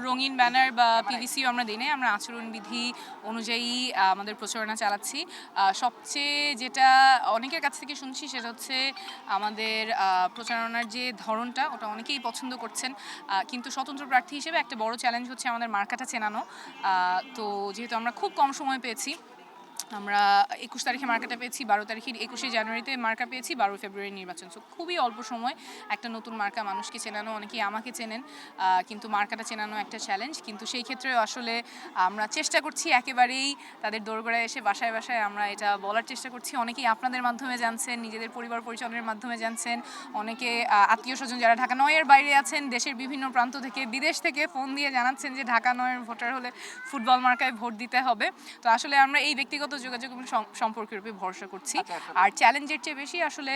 রঙিন ব্যানার বা পিভিসিও আমরা দিই নাই, আমরা আচরণবিধি অনুযায়ী আমাদের প্রচারণা চালাচ্ছি। সবচেয়ে যেটা অনেকের কাছ থেকে শুনছি সেটা হচ্ছে আমাদের প্রচারণার যে ধরনটা ওটা অনেকেই পছন্দ করছেন, কিন্তু স্বতন্ত্র প্রার্থী হিসেবে একটা বড় চ্যালেঞ্জ হচ্ছে আমাদের মার্কাটা চেনানো। তো যেহেতু আমরা খুব কম সময় পেয়েছি, আমরা 21 তারিখে মার্কাটা পেয়েছি, 12 তারিখে 21শে জানুয়ারিতে মার্কা পেয়েছি, 12 ফেব্রুয়ারি নির্বাচন। সো খুবই অল্প সময় একটা নতুন মার্কা মানুষকে চেনানো, অনেকেই আমাকে চেনেন, কিন্তু মার্কাটা চেনানো একটা চ্যালেঞ্জ। কিন্তু সেই ক্ষেত্রে আসলে আমরা চেষ্টা করছি একেবারেই তাদের দোরগোড়ায় এসে বাসায় বাসায় আমরা এটা বলার চেষ্টা করছি। অনেকেই আপনাদের মাধ্যমে জানছেন, নিজেদের পরিবার পরিজনের মাধ্যমে জানছেন, অনেকে আত্মীয় স্বজন যারা ঢাকা নয়ের বাইরে আছেন, দেশের বিভিন্ন প্রান্ত থেকে, বিদেশ থেকে ফোন দিয়ে জানাচ্ছেন যে ঢাকা নয়ের ভোটার হলে ফুটবল মার্কায় ভোট দিতে হবে। তো আসলে আমরা এই ব্যক্তিগত যোগাযোগ এবং সম্পর্কের উপর ভরসা করছি। আর চ্যালেঞ্জের চেয়ে বেশি আসলে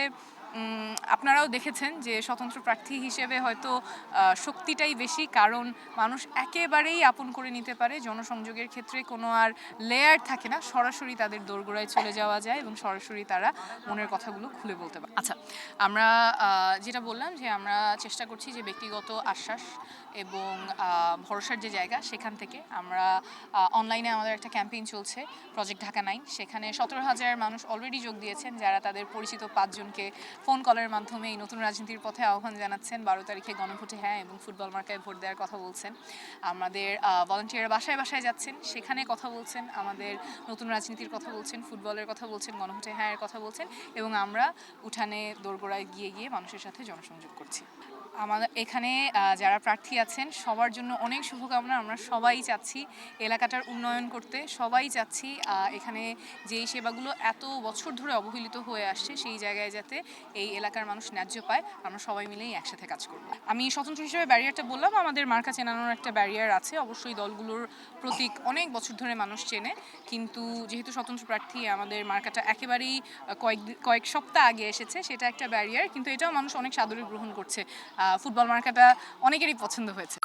আপনারাও দেখেছেন যে স্বতন্ত্র প্রার্থী হিসেবে হয়তো শক্তিটাই বেশি, কারণ মানুষ একেবারেই আপন করে নিতে পারে। জনসংযোগের ক্ষেত্রে কোনো আর লেয়ার থাকে না, সরাসরি তাদের দোরগোড়ায় চলে যাওয়া যায় এবং সরাসরি তারা মনের কথাগুলো খুলে বলতে পারে। আচ্ছা, আমরা যেটা বললাম যে আমরা চেষ্টা করছি যে ব্যক্তিগত আশ্বাস এবং ভরসার যে জায়গা সেখান থেকে আমরা অনলাইনে আমাদের একটা ক্যাম্পেইন চলছে, প্রজেক্ট ঢাকা 9। সেখানে 17,000 মানুষ অলরেডি যোগ দিয়েছেন, যারা তাদের পরিচিত 5 জনকে ফোন কলের মাধ্যমে এই নতুন রাজনীতির পথে আহ্বান জানাচ্ছেন। 12 তারিখে গণভোটে হ্যাঁ এবং ফুটবল মার্কায় ভোট দেওয়ার কথা বলছেন। আমাদের ভলান্টিয়ার বাসায় বাসায় যাচ্ছেন, সেখানে কথা বলছেন, আমাদের নতুন রাজনীতির কথা বলছেন, ফুটবলের কথা বলছেন, গণভোটে হ্যাঁ এর কথা বলছেন, এবং আমরা উঠানে দোরগোড়ায় গিয়ে গিয়ে মানুষের সাথে জনসংযোগ করছি। আমাদের এখানে যারা প্রার্থী আছেন সবার জন্য অনেক শুভকামনা। আমরা সবাই চাচ্ছি এলাকাটার উন্নয়ন করতে, সবাই চাচ্ছি এখানে যেই সেবাগুলো এত বছর ধরে অবহেলিত হয়ে আসছে সেই জায়গায় যাতে এই এলাকার মানুষ ন্যায্য পায়। আমরা সবাই মিলেই একসাথে কাজ করব। আমি স্বতন্ত্র হিসেবে ব্যারিয়ারটা বললাম, আমাদের মার্কা চেনানোর একটা ব্যারিয়ার আছে। অবশ্যই দলগুলোর প্রতীক অনেক বছর ধরে মানুষ চেনে, কিন্তু যেহেতু স্বতন্ত্র প্রার্থী আমাদের মার্কাটা একেবারেই কয়েক সপ্তাহ আগে এসেছে, সেটা একটা ব্যারিয়ার, কিন্তু এটাও মানুষ অনেক সাদরে গ্রহণ করছে। ফুটবল মার্কাটা অনেকেরই পছন্দ হয়েছে।